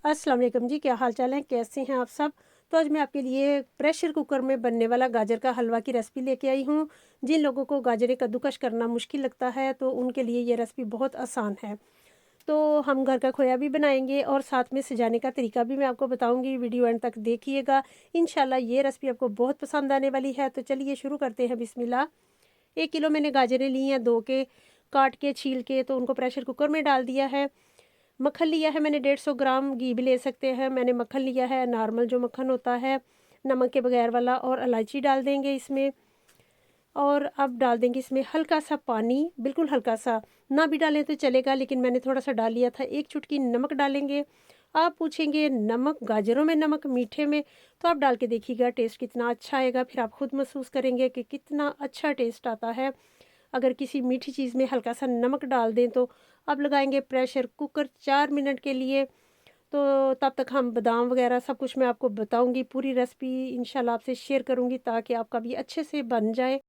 अस्सलाम वालेकुम जी, क्या हाल चाल है? कैसे हैं आप सब? तो आज मैं आपके लिए प्रेशर कुकर में बनने वाला गाजर का हलवा की रेसिपी लेके आई हूँ। जिन लोगों को गाजरें कद्दूकश करना मुश्किल लगता है तो उनके लिए ये रेसिपी बहुत आसान है। तो हम घर का खोया भी बनाएंगे और साथ में सजाने का तरीका भी मैं आपको बताऊंगी। वीडियो एंड तक देखिएगा, इंशाल्लाह ये रेसिपी आपको बहुत पसंद आने वाली है। तो चलिए शुरू करते हैं, बिस्मिल्लाह। 1 किलो मैंने गाजरें ली हैं, धो के काट के छील के तो उनको प्रेशर कुकर में डाल दिया है। मक्खन लिया है मैंने 150 ग्राम, घी भी ले सकते हैं। मैंने मक्खन लिया है नॉर्मल जो मक्खन होता है, नमक के बगैर वाला, और इलायची डाल देंगे इसमें। और अब डाल देंगे इसमें हल्का सा पानी, बिल्कुल हल्का सा, ना भी डालें तो चलेगा लेकिन मैंने थोड़ा सा डाल लिया था। एक चुटकी नमक डालेंगे। आप पूछेंगे नमक, गाजरों में नमक, मीठे में? तो आप डाल के देखिएगा टेस्ट कितना अच्छा आएगा, फिर आप खुद महसूस करेंगे कि कितना अच्छा टेस्ट आता है अगर किसी मीठी चीज़ में हल्का सा नमक डाल दें तो। अब लगाएंगे प्रेशर कुकर 4 मिनट के लिए। तो तब तक हम बादाम वगैरह सब कुछ मैं आपको बताऊंगी, पूरी रेसिपी इंशाल्लाह आपसे शेयर करूंगी ताकि आपका भी अच्छे से बन जाए।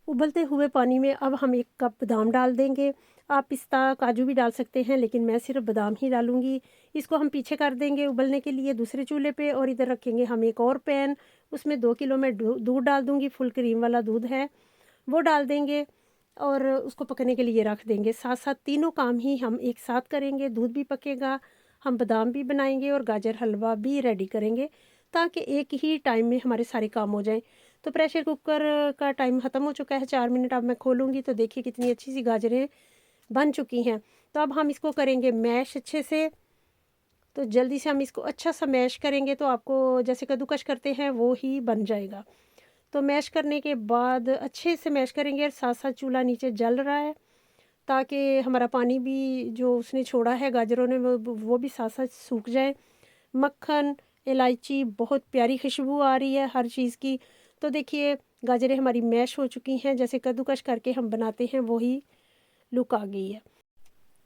उबलते हुए पानी में अब हम 1 कप बादाम डाल देंगे। आप पिस्ता काजू भी डाल सकते हैं लेकिन मैं सिर्फ बादाम ही डालूंगी। इसको हम पीछे कर देंगे उबलने के लिए दूसरे चूल्हे पे, और इधर रखेंगे हम एक और पैन। उसमें 2 किलो में दूध डाल दूंगी, फुल क्रीम वाला दूध है वो डाल देंगे और उसको पकने के लिए रख देंगे। साथ साथ तीनों काम ही हम एक साथ करेंगे, दूध भी पकेगा, हम बादाम भी बनाएंगे और गाजर हलवा भी रेडी करेंगे ताकि एक ही टाइम में हमारे सारे काम हो जाएं। तो प्रेशर कुकर का टाइम ख़त्म हो चुका है, 4 मिनट अब मैं खोलूँगी तो देखिए कितनी अच्छी सी गाजरें बन चुकी हैं। तो अब हम इसको करेंगे मैश अच्छे से। तो जल्दी से हम इसको अच्छा सा मैश करेंगे तो आपको जैसे कद्दूकश करते हैं वो ही बन जाएगा। तो मैश करने के बाद अच्छे से मैश करेंगे और साथ साथ चूल्हा नीचे जल रहा है ताकि हमारा पानी भी जो उसने छोड़ा है गाजरों ने वो भी साथ साथ सूख जाए। मक्खन, इलायची, बहुत प्यारी खुशबू आ रही है हर चीज़ की। तो देखिए गाजरें हमारी मैश हो चुकी हैं, जैसे कद्दूकश करके हम बनाते हैं वही लुक आ गई है।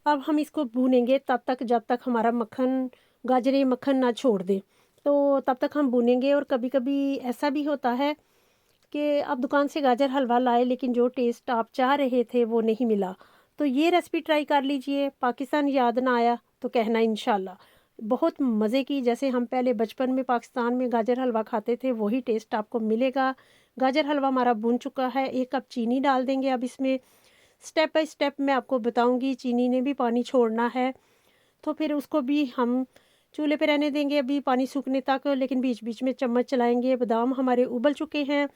अब हम इसको भूनेंगे तब तक जब तक हमारा मक्खन, गाजरें मक्खन ना छोड़ दें। तो तब तक हम भूनेंगे। और कभी कभी ऐसा भी होता है कि आप दुकान से गाजर हलवा लाए लेकिन जो टेस्ट आप चाह रहे थे वो नहीं मिला। तो ये रेसिपी ट्राई कर लीजिए, पाकिस्तान याद ना आया तो कहना इंशाल्लाह। बहुत मज़े की, जैसे हम पहले बचपन में पाकिस्तान में गाजर हलवा खाते थे वही टेस्ट आपको मिलेगा। गाजर हलवा हमारा भुन चुका है, 1 कप चीनी डाल देंगे अब इसमें। स्टेप बाय स्टेप मैं आपको बताऊंगी, चीनी ने भी पानी छोड़ना है तो फिर उसको भी हम चूल्हे पे रहने देंगे अभी पानी सूखने तक, लेकिन बीच बीच में चम्मच चलाएंगे। बादाम हमारे उबल चुके हैं,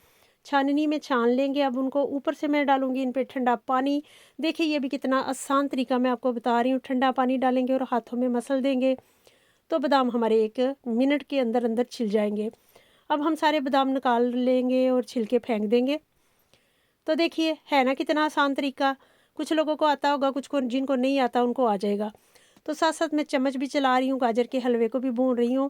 छाननी में छान लेंगे अब उनको। ऊपर से मैं डालूंगी इन पे ठंडा पानी। देखिए ये भी कितना आसान तरीका मैं आपको बता रही हूँ। ठंडा पानी डालेंगे और हाथों में मसल देंगे तो बादाम हमारे 1 मिनट के अंदर अंदर छिल जाएंगे। अब हम सारे बादाम निकाल लेंगे और छिलके फेंक देंगे। तो देखिए है ना कितना आसान तरीका। कुछ लोगों को आता होगा, कुछ को जिनको नहीं आता उनको आ जाएगा। तो साथ साथ मैं चम्मच भी चला रही हूँ, गाजर के हलवे को भी भून रही हूँ।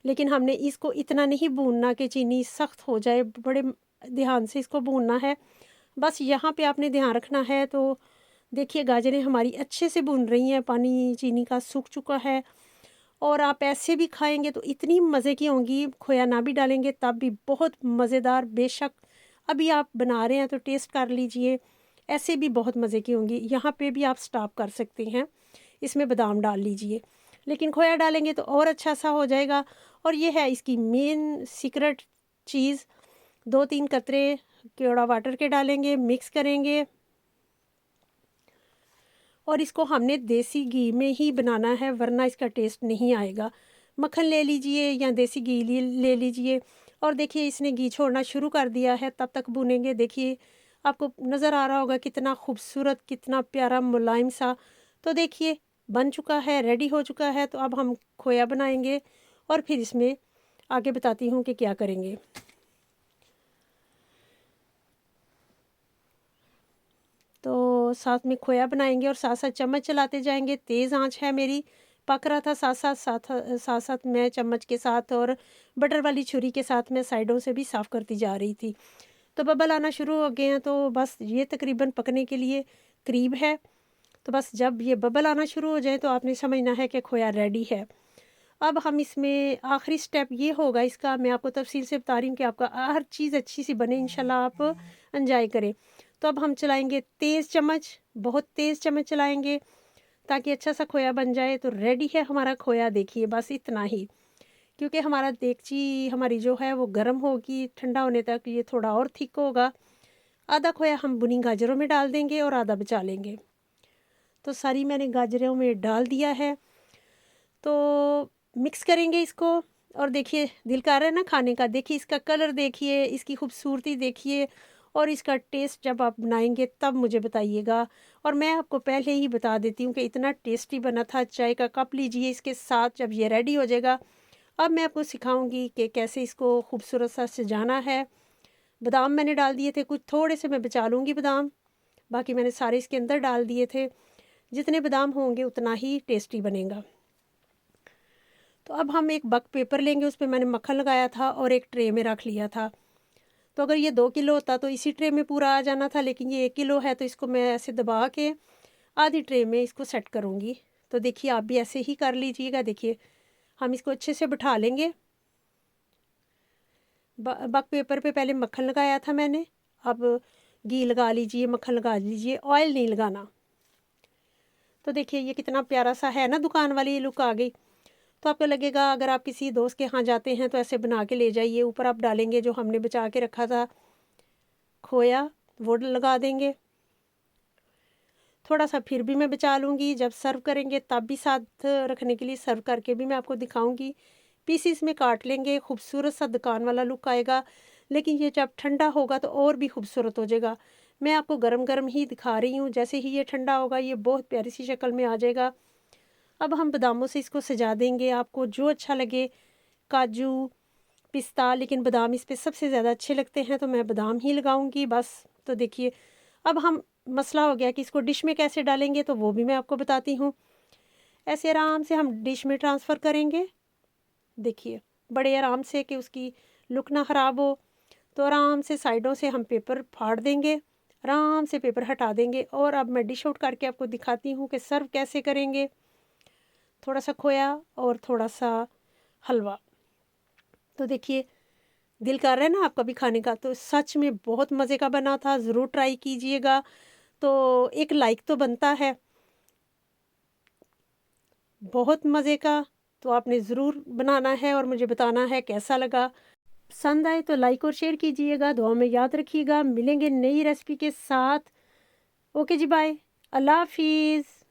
लेकिन हमने इसको इतना नहीं भूनना कि चीनी सख्त हो जाए, बड़े ध्यान से इसको भूनना है। बस यहाँ पे आपने ध्यान रखना है। तो देखिए गाजरें हमारी अच्छे से भून रही हैं, पानी चीनी का सूख चुका है। और आप ऐसे भी खाएंगे तो इतनी मज़े की होंगी, खोया ना भी डालेंगे तब भी बहुत मज़ेदार। बेशक अभी आप बना रहे हैं तो टेस्ट कर लीजिए, ऐसे भी बहुत मज़े की होंगी। यहाँ पे भी आप स्टॉप कर सकते हैं, इसमें बादाम डाल लीजिए, लेकिन खोया डालेंगे तो और अच्छा सा हो जाएगा। और ये है इसकी मेन सीक्रेट चीज़। 2-3 कतरे केवड़ा वाटर के डालेंगे, मिक्स करेंगे और इसको हमने देसी घी में ही बनाना है वरना इसका टेस्ट नहीं आएगा। मक्खन ले लीजिए या देसी घी ले लीजिए। और देखिए इसने घी छोड़ना शुरू कर दिया है, तब तक भूनेंगे। देखिए आपको नज़र आ रहा होगा कितना खूबसूरत, कितना प्यारा मुलायम सा। तो देखिए बन चुका है, रेडी हो चुका है। तो अब हम खोया बनाएंगे और फिर इसमें आगे बताती हूँ कि क्या करेंगे। तो साथ में खोया बनाएंगे और साथ साथ चम्मच चलाते जाएंगे। तेज़ आंच है मेरी, पक रहा था साथ साथ साथ साथ मैं चम्मच के साथ और बटर वाली छुरी के साथ मैं साइडों से भी साफ़ करती जा रही थी। तो बबल आना शुरू हो गए हैं, तो बस ये तकरीबन पकने के लिए करीब है। तो बस जब ये बबल आना शुरू हो जाए तो आपने समझना है कि खोया रेडी है। अब हम इसमें आखिरी स्टेप ये होगा इसका, मैं आपको तफसील से बता रही हूँ कि आपका हर चीज़ अच्छी सी बने, इंशाल्लाह आप एंजॉय करें। तो अब हम चलाएंगे तेज़ चम्मच, बहुत तेज़ चम्मच चलाएंगे ताकि अच्छा सा खोया बन जाए। तो रेडी है हमारा खोया, देखिए बस इतना ही। क्योंकि हमारा देगची हमारी जो है वो गर्म होगी, ठंडा होने तक ये थोड़ा और थिक होगा। आधा खोया हम भुनी गाजरों में डाल देंगे और आधा बचा लेंगे। तो सारी मैंने गाजरों में डाल दिया है। तो मिक्स करेंगे इसको। और देखिए दिल कर रहा है ना खाने का। देखिए इसका कलर देखिए, इसकी खूबसूरती देखिए, और इसका टेस्ट जब आप बनाएंगे तब मुझे बताइएगा। और मैं आपको पहले ही बता देती हूँ कि इतना टेस्टी बना था। चाय का कप लीजिए इसके साथ जब ये रेडी हो जाएगा। अब मैं आपको सिखाऊंगी कि कैसे इसको खूबसूरत सा सजाना है। बादाम मैंने डाल दिए थे, कुछ थोड़े से मैं बचा लूँगी बादाम, बाकी मैंने सारे इसके अंदर डाल दिए थे। जितने बादाम होंगे उतना ही टेस्टी बनेगा। तो अब हम एक बक पेपर लेंगे, उस पर मैंने मक्खन लगाया था और एक ट्रे में रख लिया था। तो अगर ये 2 किलो होता तो इसी ट्रे में पूरा आ जाना था, लेकिन ये 1 किलो है तो इसको मैं ऐसे दबा के आधी ट्रे में इसको सेट करूँगी। तो देखिए आप भी ऐसे ही कर लीजिएगा। देखिए हम इसको अच्छे से बिठा लेंगे। बक पेपर पे पहले मक्खन लगाया था मैंने, अब घी लगा लीजिए, मक्खन लगा लीजिए, ऑयल नहीं लगाना। तो देखिए ये कितना प्यारा सा है ना, दुकान वाली लुक आ गई। तो आपको लगेगा अगर आप किसी दोस्त के यहाँ जाते हैं तो ऐसे बना के ले जाइए। ऊपर आप डालेंगे जो हमने बचा के रखा था खोया, वो लगा देंगे। थोड़ा सा फिर भी मैं बचा लूँगी, जब सर्व करेंगे तब भी साथ रखने के लिए सर्व करके भी मैं आपको दिखाऊंगी। पीसीस में काट लेंगे, खूबसूरत सा दुकान वाला लुक आएगा। लेकिन ये जब ठंडा होगा तो और भी खूबसूरत हो जाएगा। मैं आपको गरम गरम ही दिखा रही हूँ, जैसे ही ये ठंडा होगा ये बहुत प्यारी सी शक्ल में आ जाएगा। अब हम बादामों से इसको सजा देंगे, आपको जो अच्छा लगे, काजू, पिस्ता, लेकिन बादाम इस पे सबसे ज़्यादा अच्छे लगते हैं तो मैं बादाम ही लगाऊंगी बस। तो देखिए अब हम मसला हो गया कि इसको डिश में कैसे डालेंगे, तो वो भी मैं आपको बताती हूँ। ऐसे आराम से हम डिश में ट्रांसफ़र करेंगे। देखिए बड़े आराम से, कि उसकी लुक ना ख़राब हो। तो आराम से साइडों से हम पेपर फाड़ देंगे, आराम से पेपर हटा देंगे। और अब मैं डिश आउट करके आपको दिखाती हूँ कि सर्व कैसे करेंगे। थोड़ा सा खोया और थोड़ा सा हलवा। तो देखिए दिल कर रहा है ना आपका भी खाने का, तो सच में बहुत मज़े का बना था, ज़रूर ट्राई कीजिएगा। तो एक लाइक तो बनता है, बहुत मज़े का। तो आपने ज़रूर बनाना है और मुझे बताना है कैसा लगा। पसंद आए तो लाइक और शेयर कीजिएगा, दुआ में याद रखिएगा। मिलेंगे नई रेसिपी के साथ। ओके जी, बाय, अल्लाह हाफिज़।